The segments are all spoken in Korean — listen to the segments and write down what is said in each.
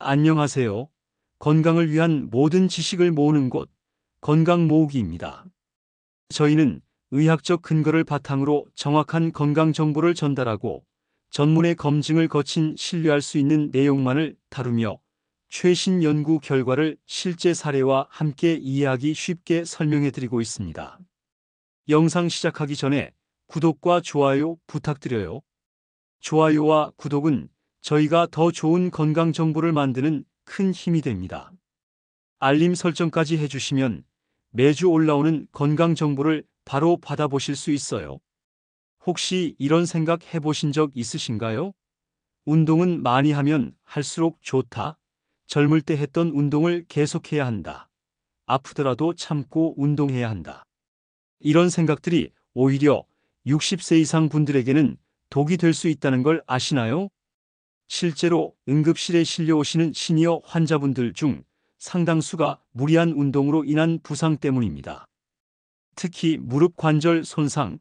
안녕하세요. 건강을 위한 모든 지식을 모으는 곳, 건강 모으기입니다. 저희는 의학적 근거를 바탕으로 정확한 건강 정보를 전달하고 전문의 검증을 거친 신뢰할 수 있는 내용만을 다루며 최신 연구 결과를 실제 사례와 함께 이해하기 쉽게 설명해 드리고 있습니다. 영상 시작하기 전에 구독과 좋아요 부탁드려요. 좋아요와 구독은 저희가 더 좋은 건강 정보를 만드는 큰 힘이 됩니다. 알림 설정까지 해주시면 매주 올라오는 건강 정보를 바로 받아보실 수 있어요. 혹시 이런 생각 해보신 적 있으신가요? 운동은 많이 하면 할수록 좋다. 젊을 때 했던 운동을 계속해야 한다. 아프더라도 참고 운동해야 한다. 이런 생각들이 오히려 60세 이상 분들에게는 독이 될 수 있다는 걸 아시나요? 실제로 응급실에 실려오시는 시니어 환자분들 중 상당수가 무리한 운동으로 인한 부상 때문입니다. 특히 무릎 관절 손상,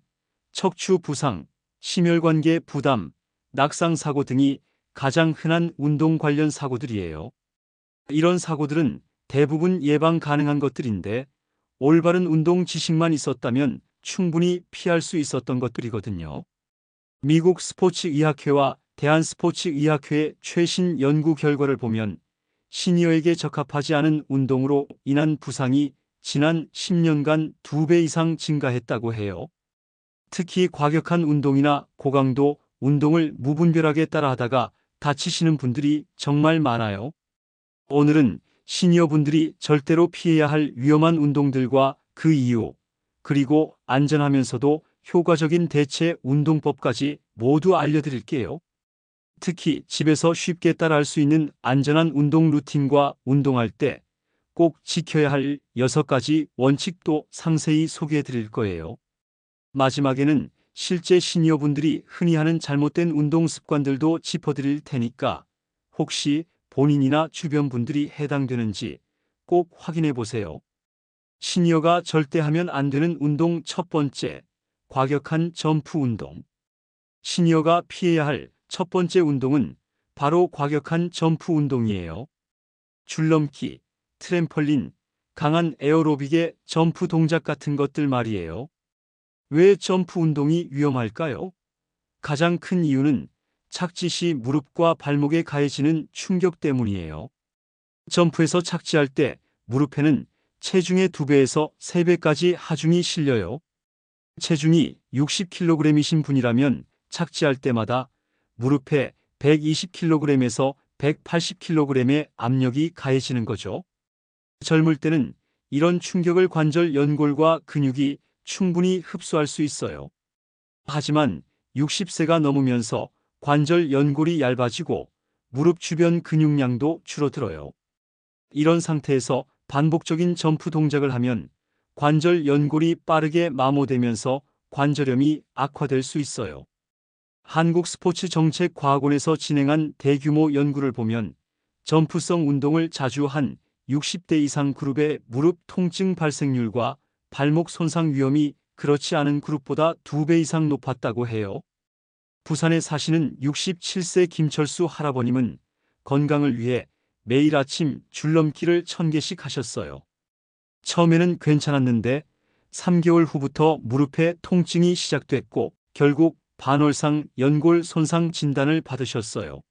척추 부상, 심혈관계 부담, 낙상 사고 등이 가장 흔한 운동 관련 사고들이에요. 이런 사고들은 대부분 예방 가능한 것들인데 올바른 운동 지식만 있었다면 충분히 피할 수 있었던 것들이거든요. 미국 스포츠의학회와 대한스포츠의학회의 최신 연구 결과를 보면 시니어에게 적합하지 않은 운동으로 인한 부상이 지난 10년간 2배 이상 증가했다고 해요. 특히 과격한 운동이나 고강도 운동을 무분별하게 따라하다가 다치시는 분들이 정말 많아요. 오늘은 시니어분들이 절대로 피해야 할 위험한 운동들과 그 이유, 그리고 안전하면서도 효과적인 대체 운동법까지 모두 알려드릴게요. 특히 집에서 쉽게 따라할 수 있는 안전한 운동 루틴과 운동할 때 꼭 지켜야 할 6가지 원칙도 상세히 소개해 드릴 거예요. 마지막에는 실제 시니어분들이 흔히 하는 잘못된 운동 습관들도 짚어드릴 테니까 혹시 본인이나 주변 분들이 해당되는지 꼭 확인해 보세요. 시니어가 절대 하면 안 되는 운동 첫 번째, 과격한 점프 운동. 시니어가 피해야 할 첫 번째 운동은 바로 과격한 점프 운동이에요. 줄넘기, 트램펄린, 강한 에어로빅의 점프 동작 같은 것들 말이에요. 왜 점프 운동이 위험할까요? 가장 큰 이유는 착지 시 무릎과 발목에 가해지는 충격 때문이에요. 점프에서 착지할 때 무릎에는 체중의 2배에서 3배까지 하중이 실려요. 체중이 60kg이신 분이라면 착지할 때마다 무릎에 120kg에서 180kg의 압력이 가해지는 거죠. 젊을 때는 이런 충격을 관절 연골과 근육이 충분히 흡수할 수 있어요. 하지만 60세가 넘으면서 관절 연골이 얇아지고 무릎 주변 근육량도 줄어들어요. 이런 상태에서 반복적인 점프 동작을 하면 관절 연골이 빠르게 마모되면서 관절염이 악화될 수 있어요. 한국스포츠정책과학원에서 진행한 대규모 연구를 보면 점프성 운동을 자주 한 60대 이상 그룹의 무릎 통증 발생률과 발목 손상 위험이 그렇지 않은 그룹보다 2배 이상 높았다고 해요. 부산에 사시는 67세 김철수 할아버님은 건강을 위해 매일 아침 줄넘기를 1000개씩 하셨어요. 처음에는 괜찮았는데 3개월 후부터 무릎에 통증이 시작됐고 결국 반월상 연골 손상 진단을 받으셨어요.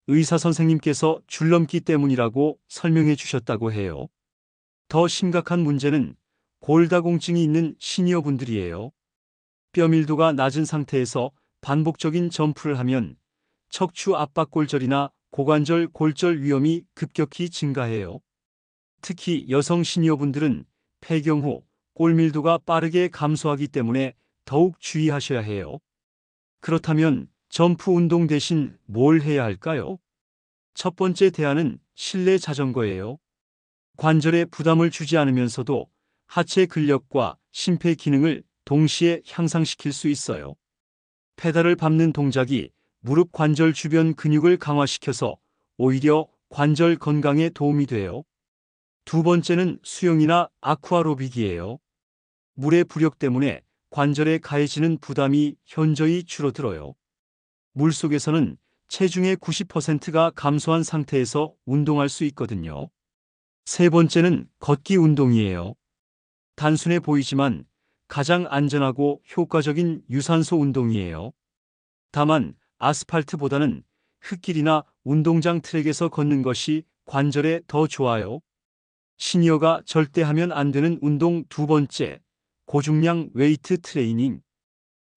의사 선생님께서 줄넘기 때문이라고 설명해 주셨다고 해요. 더 심각한 문제는 골다공증이 있는 시니어분들이에요. 뼈 밀도가 낮은 상태에서 반복적인 점프를 하면 척추 압박골절이나 고관절 골절 위험이 급격히 증가해요. 특히 여성 시니어분들은 폐경 후 골밀도가 빠르게 감소하기 때문에 더욱 주의하셔야 해요. 그렇다면 점프 운동 대신 뭘 해야 할까요? 첫 번째 대안은 실내 자전거예요. 관절에 부담을 주지 않으면서도 하체 근력과 심폐 기능을 동시에 향상시킬 수 있어요. 페달을 밟는 동작이 무릎 관절 주변 근육을 강화시켜서 오히려 관절 건강에 도움이 돼요. 두 번째는 수영이나 아쿠아로빅이에요. 물의 부력 때문에 관절에 가해지는 부담이 현저히 줄어들어요. 물속에서는 체중의 90%가 감소한 상태에서 운동할 수 있거든요. 세 번째는 걷기 운동이에요. 단순해 보이지만 가장 안전하고 효과적인 유산소 운동이에요. 다만 아스팔트보다는 흙길이나 운동장 트랙에서 걷는 것이 관절에 더 좋아요. 시니어가 절대 하면 안 되는 운동 두 번째, 고중량 웨이트 트레이닝.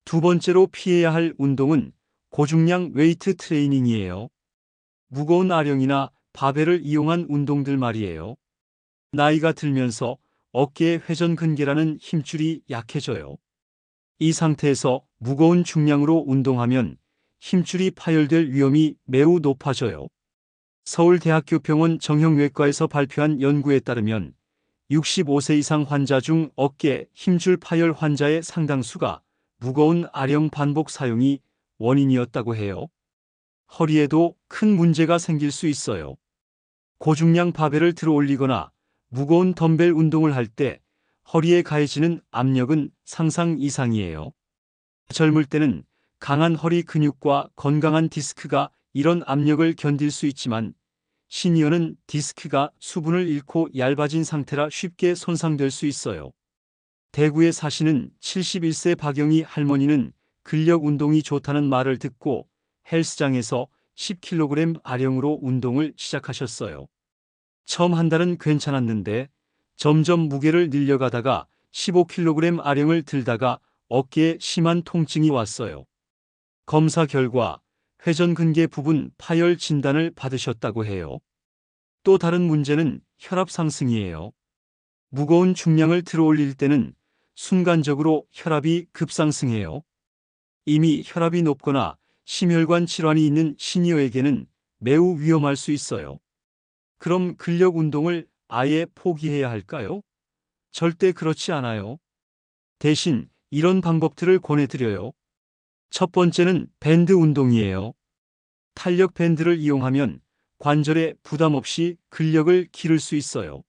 두 번째로 피해야 할 운동은 고중량 웨이트 트레이닝이에요. 무거운 아령이나 바벨을 이용한 운동들 말이에요. 나이가 들면서 어깨의 회전 근개라는 힘줄이 약해져요. 이 상태에서 무거운 중량으로 운동하면 힘줄이 파열될 위험이 매우 높아져요. 서울대학교병원 정형외과에서 발표한 연구에 따르면 65세 이상 환자 중 어깨 힘줄 파열 환자의 상당수가 무거운 아령 반복 사용이 원인이었다고 해요. 허리에도 큰 문제가 생길 수 있어요. 고중량 바벨을 들어 올리거나 무거운 덤벨 운동을 할 때 허리에 가해지는 압력은 상상 이상이에요. 젊을 때는 강한 허리 근육과 건강한 디스크가 이런 압력을 견딜 수 있지만 시니어는 디스크가 수분을 잃고 얇아진 상태라 쉽게 손상될 수 있어요. 대구에 사시는 71세 박영희 할머니는 근력 운동이 좋다는 말을 듣고 헬스장에서 10kg 아령으로 운동을 시작하셨어요. 처음 한 달은 괜찮았는데 점점 무게를 늘려가다가 15kg 아령을 들다가 어깨에 심한 통증이 왔어요. 검사 결과 회전근개 부분 파열 진단을 받으셨다고 해요. 또 다른 문제는 혈압 상승이에요. 무거운 중량을 들어 올릴 때는 순간적으로 혈압이 급상승해요. 이미 혈압이 높거나 심혈관 질환이 있는 시니어에게는 매우 위험할 수 있어요. 그럼 근력 운동을 아예 포기해야 할까요? 절대 그렇지 않아요. 대신 이런 방법들을 권해드려요. 첫 번째는 밴드 운동이에요. 탄력 밴드를 이용하면 관절에 부담 없이 근력을 기를 수 있어요.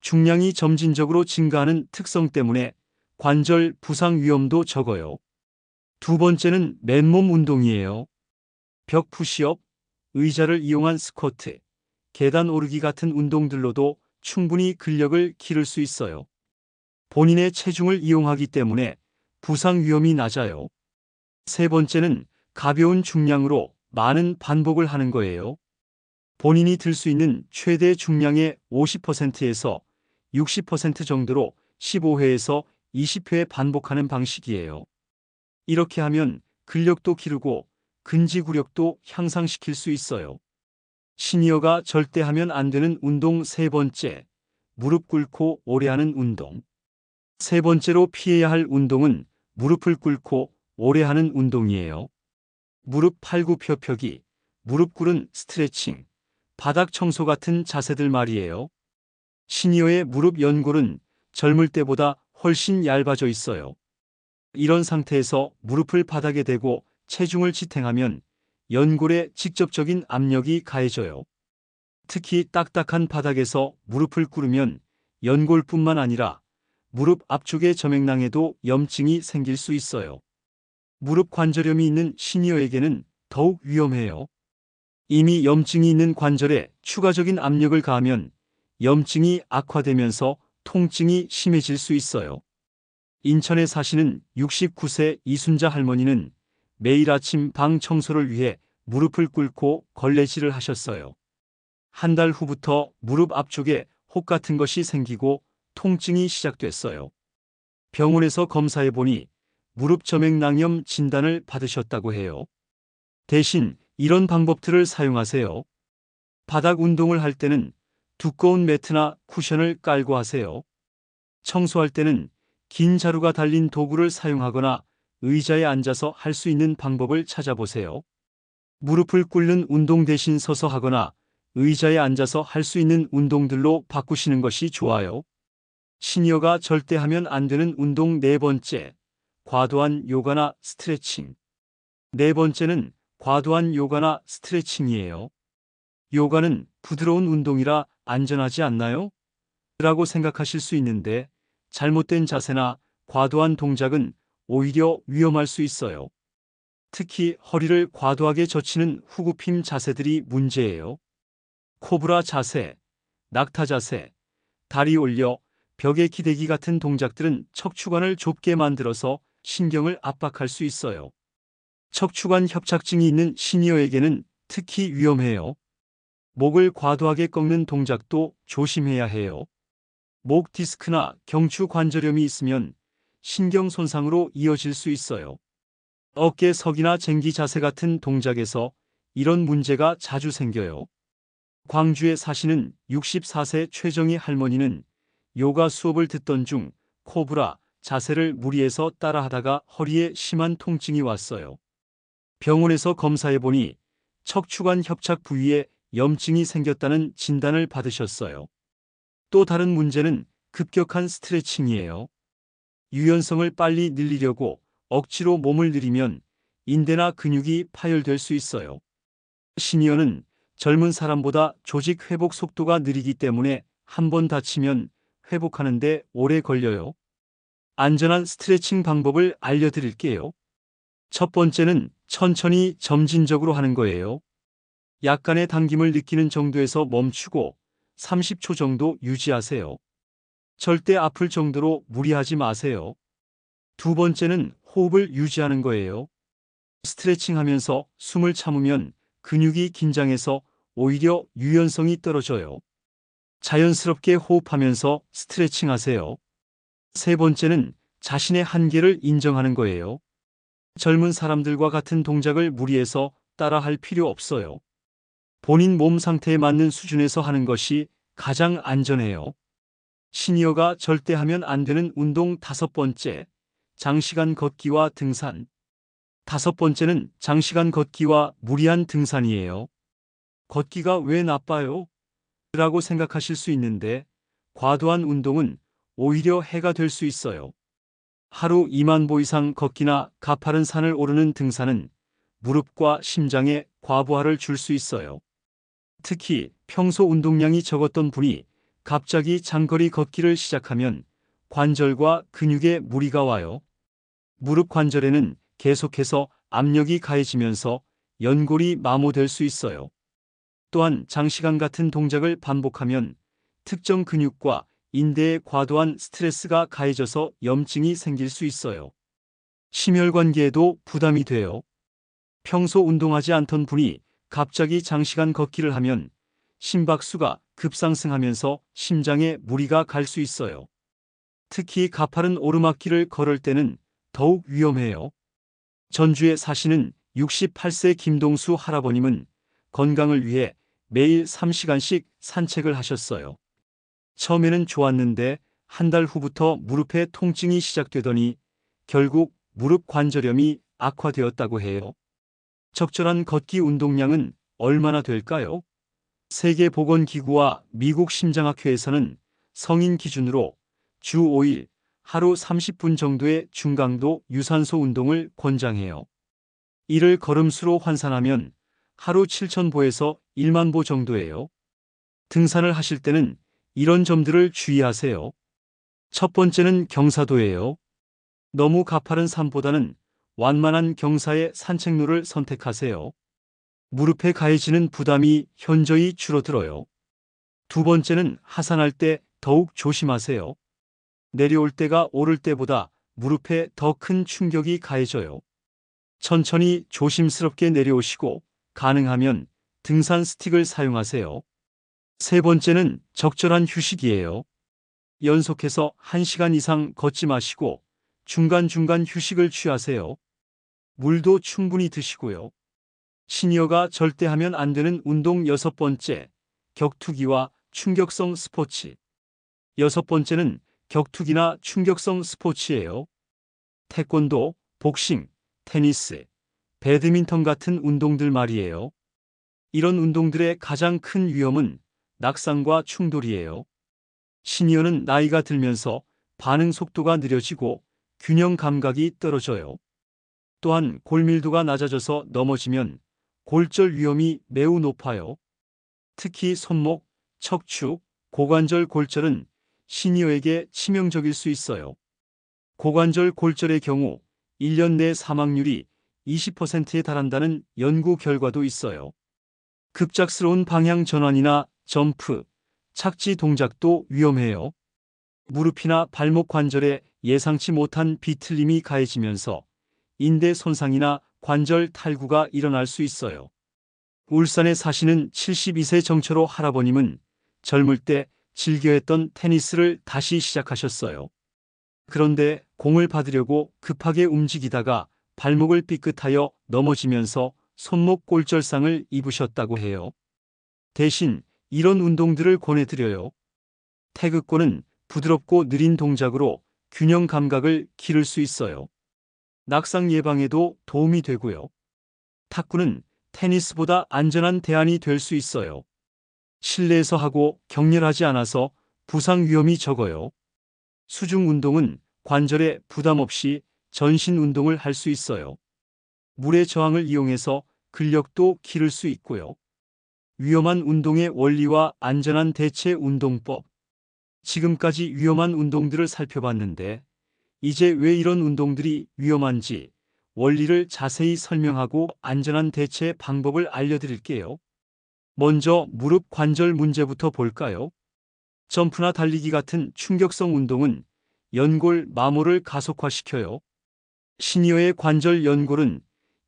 중량이 점진적으로 증가하는 특성 때문에 관절 부상 위험도 적어요. 두 번째는 맨몸 운동이에요. 벽 푸시업, 의자를 이용한 스쿼트, 계단 오르기 같은 운동들로도 충분히 근력을 기를 수 있어요. 본인의 체중을 이용하기 때문에 부상 위험이 낮아요. 세 번째는 가벼운 중량으로 많은 반복을 하는 거예요. 본인이 들 수 있는 최대 중량의 50%에서 60% 정도로 15회에서 20회 반복하는 방식이에요. 이렇게 하면 근력도 기르고 근지구력도 향상시킬 수 있어요. 시니어가 절대 하면 안 되는 운동 세 번째, 무릎 꿇고 오래 하는 운동. 세 번째로 피해야 할 운동은 무릎을 꿇고 오래 하는 운동이에요. 무릎 팔굽혀펴기, 무릎 꿇은 스트레칭, 바닥 청소 같은 자세들 말이에요. 시니어의 무릎 연골은 젊을 때보다 훨씬 얇아져 있어요. 이런 상태에서 무릎을 바닥에 대고 체중을 지탱하면 연골에 직접적인 압력이 가해져요. 특히 딱딱한 바닥에서 무릎을 꿇으면 연골뿐만 아니라 무릎 앞쪽의 점액낭에도 염증이 생길 수 있어요. 무릎 관절염이 있는 시니어에게는 더욱 위험해요. 이미 염증이 있는 관절에 추가적인 압력을 가하면 염증이 악화되면서 통증이 심해질 수 있어요. 인천에 사시는 69세 이순자 할머니는 매일 아침 방 청소를 위해 무릎을 꿇고 걸레질을 하셨어요. 한 달 후부터 무릎 앞쪽에 혹 같은 것이 생기고 통증이 시작됐어요. 병원에서 검사해 보니 무릎 점액낭염 진단을 받으셨다고 해요. 대신 이런 방법들을 사용하세요. 바닥 운동을 할 때는 두꺼운 매트나 쿠션을 깔고 하세요. 청소할 때는 긴 자루가 달린 도구를 사용하거나 의자에 앉아서 할 수 있는 방법을 찾아보세요. 무릎을 꿇는 운동 대신 서서 하거나 의자에 앉아서 할 수 있는 운동들로 바꾸시는 것이 좋아요. 시니어가 절대 하면 안 되는 운동 네 번째, 과도한 요가나 스트레칭. 네 번째는 과도한 요가나 스트레칭이에요. 요가는 부드러운 운동이라 안전하지 않나요? 라고 생각하실 수 있는데 잘못된 자세나 과도한 동작은 오히려 위험할 수 있어요. 특히 허리를 과도하게 젖히는 후굽힘 자세들이 문제예요. 코브라 자세, 낙타 자세, 다리 올려 벽에 기대기 같은 동작들은 척추관을 좁게 만들어서 신경을 압박할 수 있어요. 척추관 협착증이 있는 시니어에게는 특히 위험해요. 목을 과도하게 꺾는 동작도 조심해야 해요. 목 디스크나 경추 관절염이 있으면 신경 손상으로 이어질 수 있어요. 어깨 석이나 쟁기 자세 같은 동작에서 이런 문제가 자주 생겨요. 광주에 사시는 64세 최정희 할머니는 요가 수업을 듣던 중 코브라 자세를 무리해서 따라하다가 허리에 심한 통증이 왔어요. 병원에서 검사해보니 척추관 협착 부위에 염증이 생겼다는 진단을 받으셨어요. 또 다른 문제는 급격한 스트레칭이에요. 유연성을 빨리 늘리려고 억지로 몸을 들이면 인대나 근육이 파열될 수 있어요. 시니어는 젊은 사람보다 조직 회복 속도가 느리기 때문에 한 번 다치면 회복하는데 오래 걸려요. 안전한 스트레칭 방법을 알려드릴게요. 첫 번째는 천천히 점진적으로 하는 거예요. 약간의 당김을 느끼는 정도에서 멈추고 30초 정도 유지하세요. 절대 아플 정도로 무리하지 마세요. 두 번째는 호흡을 유지하는 거예요. 스트레칭 하면서 숨을 참으면 근육이 긴장해서 오히려 유연성이 떨어져요. 자연스럽게 호흡하면서 스트레칭 하세요. 세 번째는 자신의 한계를 인정하는 거예요. 젊은 사람들과 같은 동작을 무리해서 따라할 필요 없어요. 본인 몸 상태에 맞는 수준에서 하는 것이 가장 안전해요. 시니어가 절대 하면 안 되는 운동 다섯 번째, 장시간 걷기와 등산. 다섯 번째는 장시간 걷기와 무리한 등산이에요. 걷기가 왜 나빠요? 라고 생각하실 수 있는데 과도한 운동은 오히려 해가 될 수 있어요. 하루 2만 보 이상 걷기나 가파른 산을 오르는 등산은 무릎과 심장에 과부하를 줄 수 있어요. 특히 평소 운동량이 적었던 분이 갑자기 장거리 걷기를 시작하면 관절과 근육에 무리가 와요. 무릎 관절에는 계속해서 압력이 가해지면서 연골이 마모될 수 있어요. 또한 장시간 같은 동작을 반복하면 특정 근육과 인대에 과도한 스트레스가 가해져서 염증이 생길 수 있어요. 심혈관계에도 부담이 돼요. 평소 운동하지 않던 분이 갑자기 장시간 걷기를 하면 심박수가 급상승하면서 심장에 무리가 갈 수 있어요. 특히 가파른 오르막길을 걸을 때는 더욱 위험해요. 전주에 사시는 68세 김동수 할아버님은 건강을 위해 매일 3시간씩 산책을 하셨어요. 처음에는 좋았는데 한 달 후부터 무릎에 통증이 시작되더니 결국 무릎 관절염이 악화되었다고 해요. 적절한 걷기 운동량은 얼마나 될까요? 세계보건기구와 미국 심장학회에서는 성인 기준으로 주 5일 하루 30분 정도의 중강도 유산소 운동을 권장해요. 이를 걸음수로 환산하면 하루 7,000보에서 1만 보 정도예요. 등산을 하실 때는 이런 점들을 주의하세요. 첫 번째는 경사도예요. 너무 가파른 산보다는 완만한 경사의 산책로를 선택하세요. 무릎에 가해지는 부담이 현저히 줄어들어요. 두 번째는 하산할 때 더욱 조심하세요. 내려올 때가 오를 때보다 무릎에 더 큰 충격이 가해져요. 천천히 조심스럽게 내려오시고 가능하면 등산 스틱을 사용하세요. 세 번째는 적절한 휴식이에요. 연속해서 1시간 이상 걷지 마시고 중간중간 휴식을 취하세요. 물도 충분히 드시고요. 시니어가 절대 하면 안 되는 운동 여섯 번째, 격투기와 충격성 스포츠. 여섯 번째는 격투기나 충격성 스포츠예요. 태권도, 복싱, 테니스, 배드민턴 같은 운동들 말이에요. 이런 운동들의 가장 큰 위험은 낙상과 충돌이에요. 시니어는 나이가 들면서 반응 속도가 느려지고 균형 감각이 떨어져요. 또한 골밀도가 낮아져서 넘어지면 골절 위험이 매우 높아요. 특히 손목, 척추, 고관절 골절은 시니어에게 치명적일 수 있어요. 고관절 골절의 경우 1년 내 사망률이 20%에 달한다는 연구 결과도 있어요. 급작스러운 방향 전환이나 점프, 착지 동작도 위험해요. 무릎이나 발목 관절에 예상치 못한 비틀림이 가해지면서 인대 손상이나 관절 탈구가 일어날 수 있어요. 울산에 사시는 72세 정철호 할아버님은 젊을 때 즐겨했던 테니스를 다시 시작하셨어요. 그런데 공을 받으려고 급하게 움직이다가 발목을 삐끗하여 넘어지면서 손목 골절상을 입으셨다고 해요. 대신 이런 운동들을 권해드려요. 태극권은 부드럽고 느린 동작으로 균형 감각을 기를 수 있어요. 낙상 예방에도 도움이 되고요. 탁구는 테니스보다 안전한 대안이 될 수 있어요. 실내에서 하고 격렬하지 않아서 부상 위험이 적어요. 수중 운동은 관절에 부담 없이 전신 운동을 할 수 있어요. 물의 저항을 이용해서 근력도 기를 수 있고요. 위험한 운동의 원리와 안전한 대체 운동법. 지금까지 위험한 운동들을 살펴봤는데 이제 왜 이런 운동들이 위험한지 원리를 자세히 설명하고 안전한 대체 방법을 알려드릴게요. 먼저 무릎 관절 문제부터 볼까요? 점프나 달리기 같은 충격성 운동은 연골 마모를 가속화시켜요. 시니어의 관절 연골은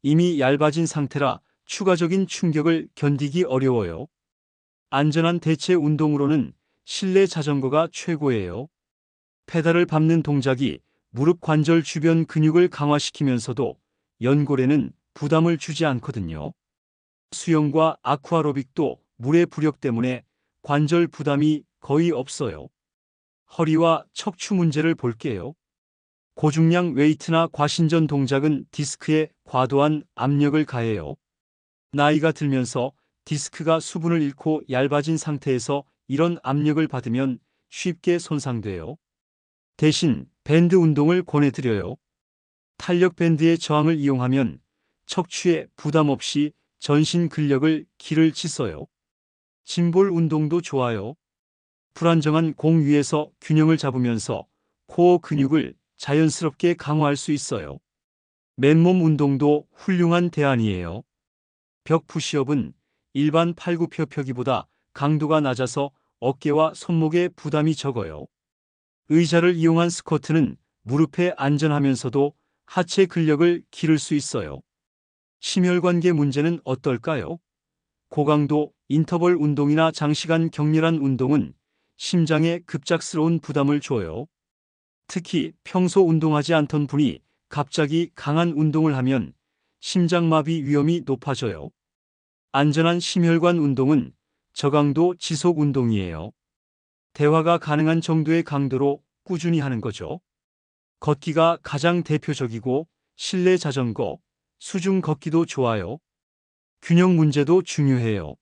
이미 얇아진 상태라 추가적인 충격을 견디기 어려워요. 안전한 대체 운동으로는 실내 자전거가 최고예요. 페달을 밟는 동작이 무릎 관절 주변 근육을 강화시키면서도 연골에는 부담을 주지 않거든요. 수영과 아쿠아로빅도 물의 부력 때문에 관절 부담이 거의 없어요. 허리와 척추 문제를 볼게요. 고중량 웨이트나 과신전 동작은 디스크에 과도한 압력을 가해요. 나이가 들면서 디스크가 수분을 잃고 얇아진 상태에서 이런 압력을 받으면 쉽게 손상돼요. 대신 밴드 운동을 권해드려요. 탄력 밴드의 저항을 이용하면 척추에 부담 없이 전신 근력을 기를 치서요. 짐볼 운동도 좋아요. 불안정한 공 위에서 균형을 잡으면서 코어 근육을 자연스럽게 강화할 수 있어요. 맨몸 운동도 훌륭한 대안이에요. 벽 푸시업은 일반 팔굽혀펴기보다 강도가 낮아서 어깨와 손목에 부담이 적어요. 의자를 이용한 스쿼트는 무릎에 안전하면서도 하체 근력을 기를 수 있어요. 심혈관계 문제는 어떨까요? 고강도 인터벌 운동이나 장시간 격렬한 운동은 심장에 급작스러운 부담을 줘요. 특히 평소 운동하지 않던 분이 갑자기 강한 운동을 하면 심장마비 위험이 높아져요. 안전한 심혈관 운동은 저강도 지속 운동이에요. 대화가 가능한 정도의 강도로 꾸준히 하는 거죠. 걷기가 가장 대표적이고 실내 자전거, 수중 걷기도 좋아요. 균형 문제도 중요해요.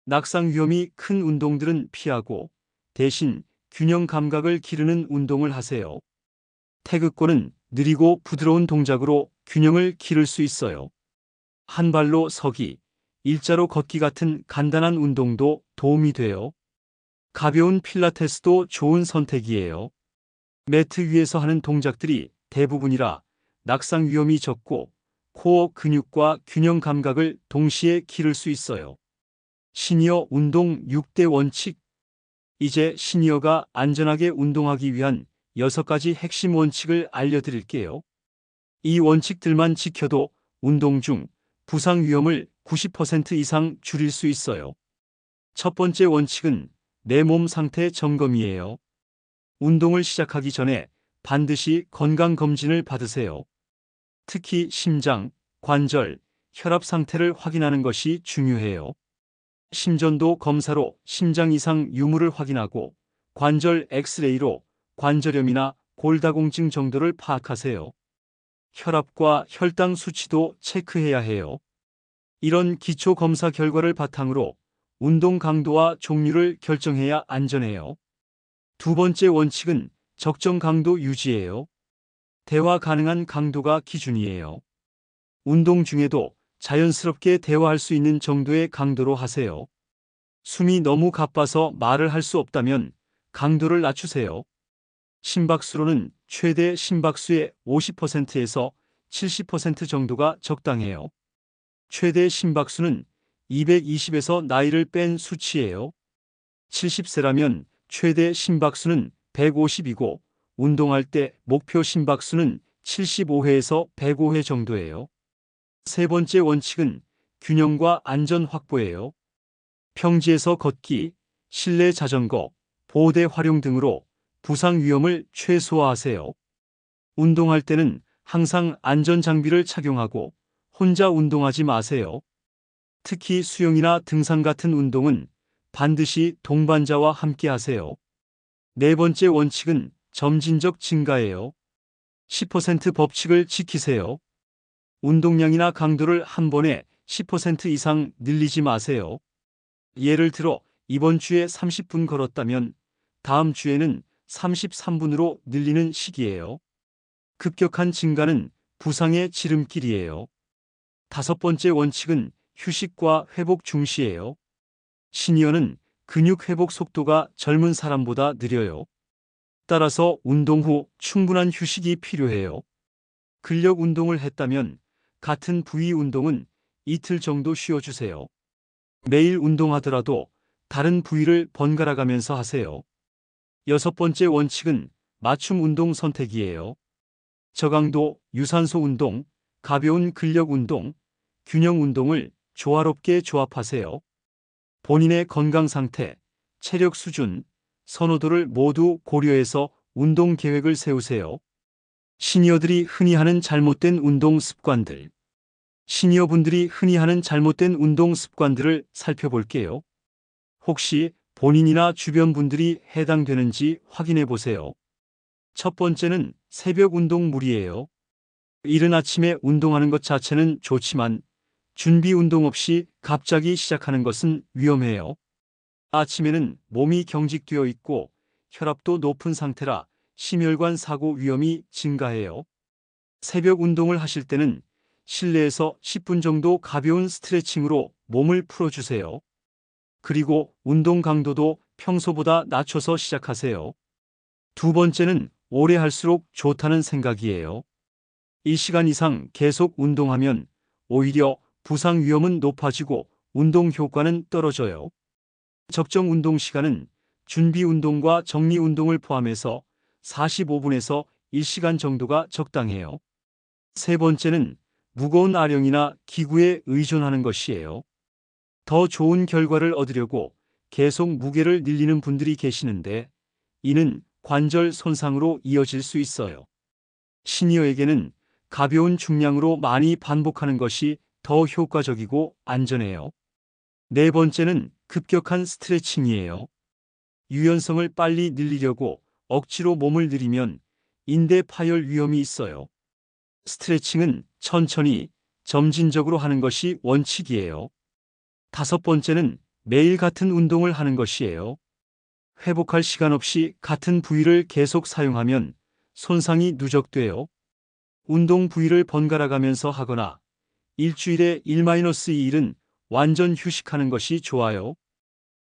낙상 위험이 큰 운동들은 피하고 대신 균형 감각을 기르는 운동을 하세요. 태극권은 느리고 부드러운 동작으로 균형을 기를 수 있어요. 한 발로 서기, 일자로 걷기 같은 간단한 운동도 도움이 돼요. 가벼운 필라테스도 좋은 선택이에요. 매트 위에서 하는 동작들이 대부분이라 낙상 위험이 적고 코어 근육과 균형 감각을 동시에 기를 수 있어요. 시니어 운동 6대 원칙. 이제 시니어가 안전하게 운동하기 위한 6가지 핵심 원칙을 알려드릴게요. 이 원칙들만 지켜도 운동 중 부상 위험을 90% 이상 줄일 수 있어요. 첫 번째 원칙은 내 몸 상태 점검이에요. 운동을 시작하기 전에 반드시 건강검진을 받으세요. 특히 심장, 관절, 혈압 상태를 확인하는 것이 중요해요. 심전도 검사로 심장 이상 유무를 확인하고 관절 엑스레이로 관절염이나 골다공증 정도를 파악하세요. 혈압과 혈당 수치도 체크해야 해요. 이런 기초 검사 결과를 바탕으로 운동 강도와 종류를 결정해야 안전해요. 두 번째 원칙은 적정 강도 유지예요. 대화 가능한 강도가 기준이에요. 운동 중에도 자연스럽게 대화할 수 있는 정도의 강도로 하세요. 숨이 너무 가빠서 말을 할 수 없다면 강도를 낮추세요. 심박수로는 최대 심박수의 50%에서 70% 정도가 적당해요. 최대 심박수는 220에서 나이를 뺀 수치예요. 70세라면 최대 심박수는 150이고 운동할 때 목표 심박수는 75회에서 105회 정도예요. 세 번째 원칙은 균형과 안전 확보예요. 평지에서 걷기, 실내 자전거, 보호대 활용 등으로 부상 위험을 최소화하세요. 운동할 때는 항상 안전 장비를 착용하고 혼자 운동하지 마세요. 특히 수영이나 등산 같은 운동은 반드시 동반자와 함께 하세요. 네 번째 원칙은 점진적 증가예요. 10% 법칙을 지키세요. 운동량이나 강도를 한 번에 10% 이상 늘리지 마세요. 예를 들어 이번 주에 30분 걸었다면 다음 주에는 33분으로 늘리는 식이에요. 급격한 증가는 부상의 지름길이에요. 다섯 번째 원칙은 휴식과 회복 중시예요. 시니어는 근육 회복 속도가 젊은 사람보다 느려요. 따라서 운동 후 충분한 휴식이 필요해요. 근력 운동을 했다면 같은 부위 운동은 이틀 정도 쉬어주세요. 매일 운동하더라도 다른 부위를 번갈아 가면서 하세요. 여섯 번째 원칙은 맞춤 운동 선택이에요. 저강도, 유산소 운동, 가벼운 근력 운동, 균형 운동을 조화롭게 조합하세요. 본인의 건강 상태, 체력 수준, 선호도를 모두 고려해서 운동 계획을 세우세요. 시니어들이 흔히 하는 잘못된 운동 습관들. 시니어분들이 흔히 하는 잘못된 운동 습관들을 살펴볼게요. 혹시 본인이나 주변 분들이 해당되는지 확인해 보세요. 첫 번째는 새벽 운동 무리예요. 이른 아침에 운동하는 것 자체는 좋지만 준비 운동 없이 갑자기 시작하는 것은 위험해요. 아침에는 몸이 경직되어 있고 혈압도 높은 상태라 심혈관 사고 위험이 증가해요. 새벽 운동을 하실 때는 실내에서 10분 정도 가벼운 스트레칭으로 몸을 풀어주세요. 그리고 운동 강도도 평소보다 낮춰서 시작하세요. 두 번째는 오래 할수록 좋다는 생각이에요. 1시간 이상 계속 운동하면 오히려 부상 위험은 높아지고 운동 효과는 떨어져요. 적정 운동 시간은 준비 운동과 정리 운동을 포함해서 45분에서 1시간 정도가 적당해요. 세 번째는 무거운 아령이나 기구에 의존하는 것이에요. 더 좋은 결과를 얻으려고 계속 무게를 늘리는 분들이 계시는데 이는 관절 손상으로 이어질 수 있어요. 시니어에게는 가벼운 중량으로 많이 반복하는 것이 더 효과적이고 안전해요. 네 번째는 급격한 스트레칭이에요. 유연성을 빨리 늘리려고 억지로 몸을 들이면 인대 파열 위험이 있어요. 스트레칭은 천천히, 점진적으로 하는 것이 원칙이에요. 다섯 번째는 매일 같은 운동을 하는 것이에요. 회복할 시간 없이 같은 부위를 계속 사용하면 손상이 누적돼요. 운동 부위를 번갈아 가면서 하거나 일주일에 1-2일은 완전 휴식하는 것이 좋아요.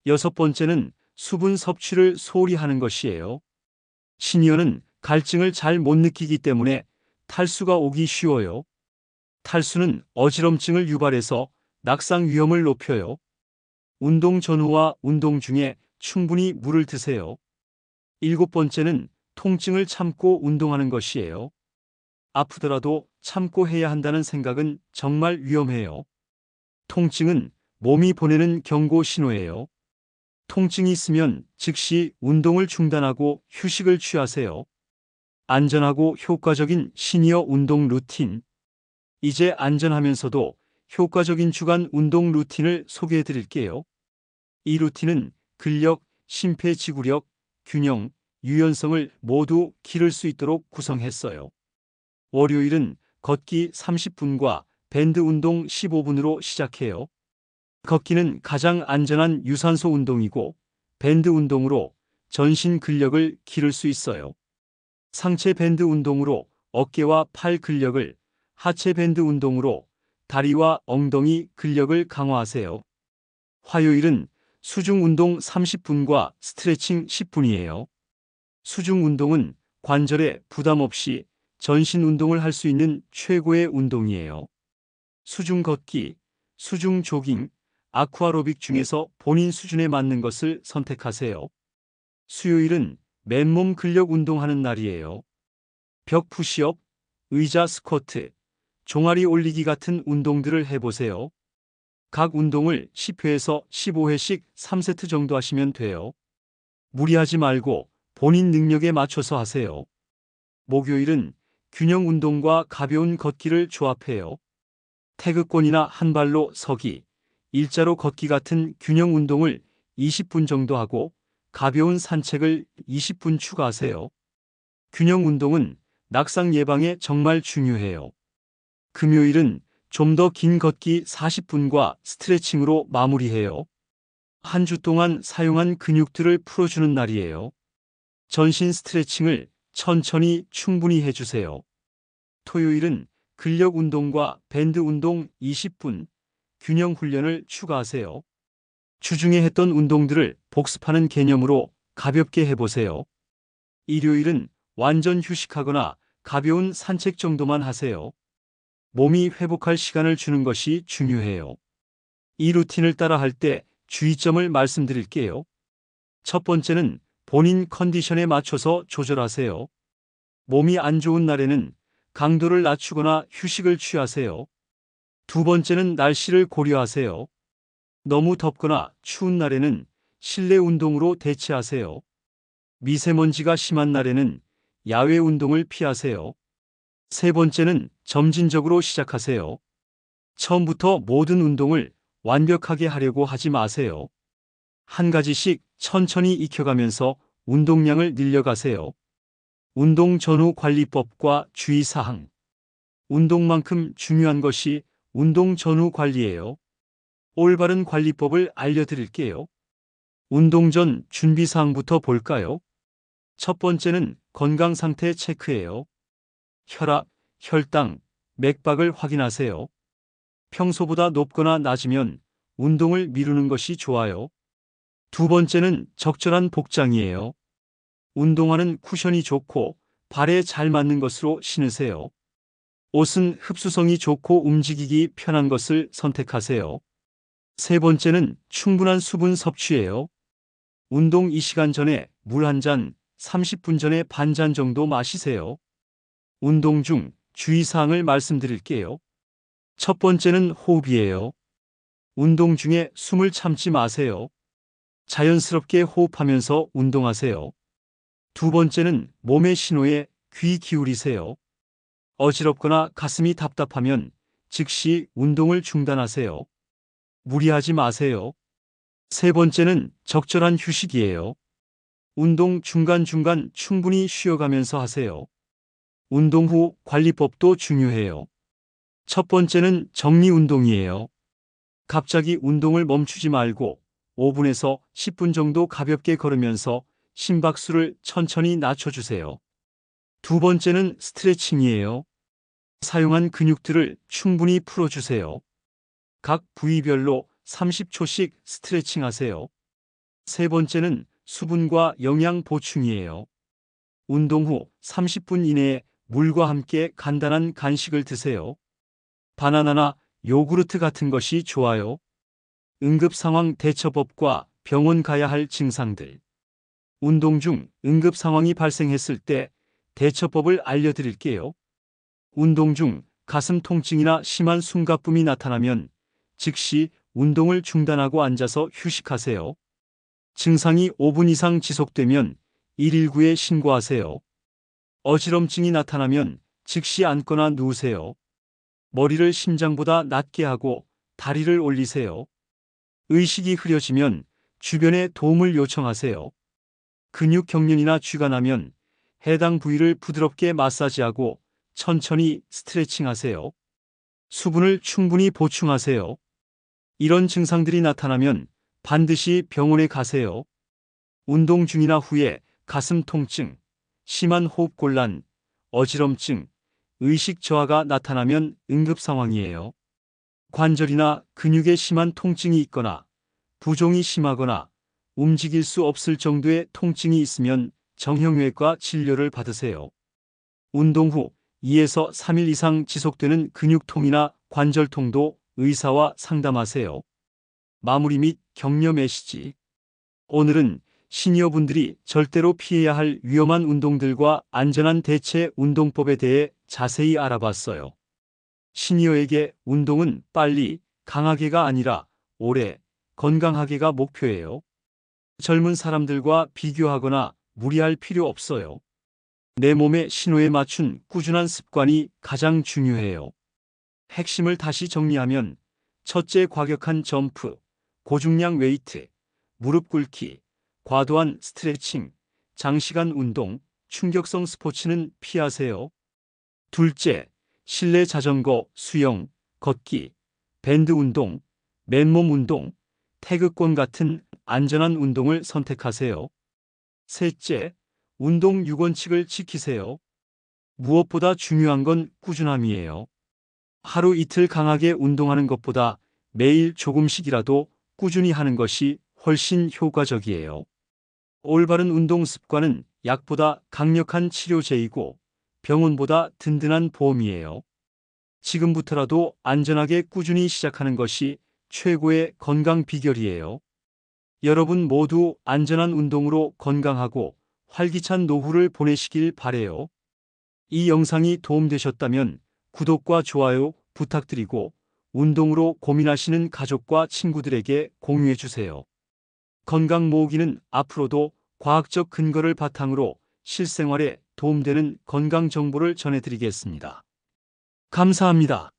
여섯 번째는 수분 섭취를 소홀히 하는 것이에요. 시니어는 갈증을 잘 못 느끼기 때문에 탈수가 오기 쉬워요. 탈수는 어지럼증을 유발해서 낙상 위험을 높여요. 운동 전후와 운동 중에 충분히 물을 드세요. 일곱 번째는 통증을 참고 운동하는 것이에요. 아프더라도 참고 해야 한다는 생각은 정말 위험해요. 통증은 몸이 보내는 경고 신호예요. 통증이 있으면 즉시 운동을 중단하고 휴식을 취하세요. 안전하고 효과적인 시니어 운동 루틴. 이제 안전하면서도 효과적인 주간 운동 루틴을 소개해 드릴게요. 이 루틴은 근력, 심폐지구력, 균형, 유연성을 모두 기를 수 있도록 구성했어요. 월요일은 걷기 30분과 밴드 운동 15분으로 시작해요. 걷기는 가장 안전한 유산소 운동이고 밴드 운동으로 전신 근력을 기를 수 있어요. 상체 밴드 운동으로 어깨와 팔 근력을, 하체 밴드 운동으로 다리와 엉덩이 근력을 강화하세요. 화요일은 수중 운동 30분과 스트레칭 10분이에요. 수중 운동은 관절에 부담 없이 전신 운동을 할 수 있는 최고의 운동이에요. 수중 걷기, 수중 조깅, 아쿠아로빅 중에서 본인 수준에 맞는 것을 선택하세요. 수요일은 맨몸 근력 운동하는 날이에요. 벽 푸시업, 의자 스쿼트, 종아리 올리기 같은 운동들을 해보세요. 각 운동을 10회에서 15회씩 3세트 정도 하시면 돼요. 무리하지 말고 본인 능력에 맞춰서 하세요. 목요일은 균형 운동과 가벼운 걷기를 조합해요. 태극권이나 한 발로 서기, 일자로 걷기 같은 균형 운동을 20분 정도 하고 가벼운 산책을 20분 추가하세요. 균형 운동은 낙상 예방에 정말 중요해요. 금요일은 좀 더 긴 걷기 40분과 스트레칭으로 마무리해요. 한 주 동안 사용한 근육들을 풀어주는 날이에요. 전신 스트레칭을 천천히 충분히 해주세요. 토요일은 근력 운동과 밴드 운동 20분, 균형 훈련을 추가하세요. 주중에 했던 운동들을 복습하는 개념으로 가볍게 해보세요. 일요일은 완전 휴식하거나 가벼운 산책 정도만 하세요. 몸이 회복할 시간을 주는 것이 중요해요. 이 루틴을 따라 할 때 주의점을 말씀드릴게요. 첫 번째는 본인 컨디션에 맞춰서 조절하세요. 몸이 안 좋은 날에는 강도를 낮추거나 휴식을 취하세요. 두 번째는 날씨를 고려하세요. 너무 덥거나 추운 날에는 실내 운동으로 대체하세요. 미세먼지가 심한 날에는 야외 운동을 피하세요. 세 번째는 점진적으로 시작하세요. 처음부터 모든 운동을 완벽하게 하려고 하지 마세요. 한 가지씩 천천히 익혀가면서 운동량을 늘려가세요. 운동 전후 관리법과 주의사항. 운동만큼 중요한 것이 운동 전후 관리예요. 올바른 관리법을 알려드릴게요. 운동 전 준비사항부터 볼까요? 첫 번째는 건강 상태 체크예요. 혈압, 혈당, 맥박을 확인하세요. 평소보다 높거나 낮으면 운동을 미루는 것이 좋아요. 두 번째는 적절한 복장이에요. 운동화는 쿠션이 좋고 발에 잘 맞는 것으로 신으세요. 옷은 흡수성이 좋고 움직이기 편한 것을 선택하세요. 세 번째는 충분한 수분 섭취예요. 운동 2시간 전에 물 한 잔, 30분 전에 반 잔 정도 마시세요. 운동 중 주의사항을 말씀드릴게요. 첫 번째는 호흡이에요. 운동 중에 숨을 참지 마세요. 자연스럽게 호흡하면서 운동하세요. 두 번째는 몸의 신호에 귀 기울이세요. 어지럽거나 가슴이 답답하면 즉시 운동을 중단하세요. 무리하지 마세요. 세 번째는 적절한 휴식이에요. 운동 중간중간 충분히 쉬어가면서 하세요. 운동 후 관리법도 중요해요. 첫 번째는 정리 운동이에요. 갑자기 운동을 멈추지 말고 5분에서 10분 정도 가볍게 걸으면서 심박수를 천천히 낮춰주세요. 두 번째는 스트레칭이에요. 사용한 근육들을 충분히 풀어주세요. 각 부위별로 30초씩 스트레칭 하세요. 세 번째는 수분과 영양 보충이에요. 운동 후 30분 이내에 물과 함께 간단한 간식을 드세요. 바나나나 요구르트 같은 것이 좋아요. 응급 상황 대처법과 병원 가야 할 증상들. 운동 중 응급 상황이 발생했을 때 대처법을 알려드릴게요. 운동 중 가슴 통증이나 심한 숨가쁨이 나타나면 즉시 운동을 중단하고 앉아서 휴식하세요. 증상이 5분 이상 지속되면 119에 신고하세요. 어지럼증이 나타나면 즉시 앉거나 누우세요. 머리를 심장보다 낮게 하고 다리를 올리세요. 의식이 흐려지면 주변에 도움을 요청하세요. 근육 경련이나 쥐가 나면 해당 부위를 부드럽게 마사지하고 천천히 스트레칭하세요. 수분을 충분히 보충하세요. 이런 증상들이 나타나면 반드시 병원에 가세요. 운동 중이나 후에 가슴 통증, 심한 호흡곤란, 어지럼증, 의식 저하가 나타나면 응급 상황이에요. 관절이나 근육에 심한 통증이 있거나 부종이 심하거나 움직일 수 없을 정도의 통증이 있으면 정형외과 진료를 받으세요. 운동 후 2에서 3일 이상 지속되는 근육통이나 관절통도 의사와 상담하세요. 마무리 및 격려 메시지. 오늘은 시니어분들이 절대로 피해야 할 위험한 운동들과 안전한 대체 운동법에 대해 자세히 알아봤어요. 시니어에게 운동은 빨리, 강하게가 아니라 오래, 건강하게가 목표예요. 젊은 사람들과 비교하거나 무리할 필요 없어요. 내 몸의 신호에 맞춘 꾸준한 습관이 가장 중요해요. 핵심을 다시 정리하면 첫째, 과격한 점프, 고중량 웨이트, 무릎 꿇기, 과도한 스트레칭, 장시간 운동, 충격성 스포츠는 피하세요. 둘째, 실내 자전거, 수영, 걷기, 밴드 운동, 맨몸 운동, 태극권 같은 안전한 운동을 선택하세요. 셋째, 운동 6원칙을 지키세요. 무엇보다 중요한 건 꾸준함이에요. 하루 이틀 강하게 운동하는 것보다 매일 조금씩이라도 꾸준히 하는 것이 훨씬 효과적이에요. 올바른 운동 습관은 약보다 강력한 치료제이고 병원보다 든든한 보험이에요. 지금부터라도 안전하게 꾸준히 시작하는 것이 최고의 건강 비결이에요. 여러분 모두 안전한 운동으로 건강하고 활기찬 노후를 보내시길 바래요. 이 영상이 도움되셨다면 구독과 좋아요 부탁드리고 운동으로 고민하시는 가족과 친구들에게 공유해 주세요. 건강 모으기는 앞으로도 과학적 근거를 바탕으로 실생활에 도움되는 건강 정보를 전해드리겠습니다. 감사합니다.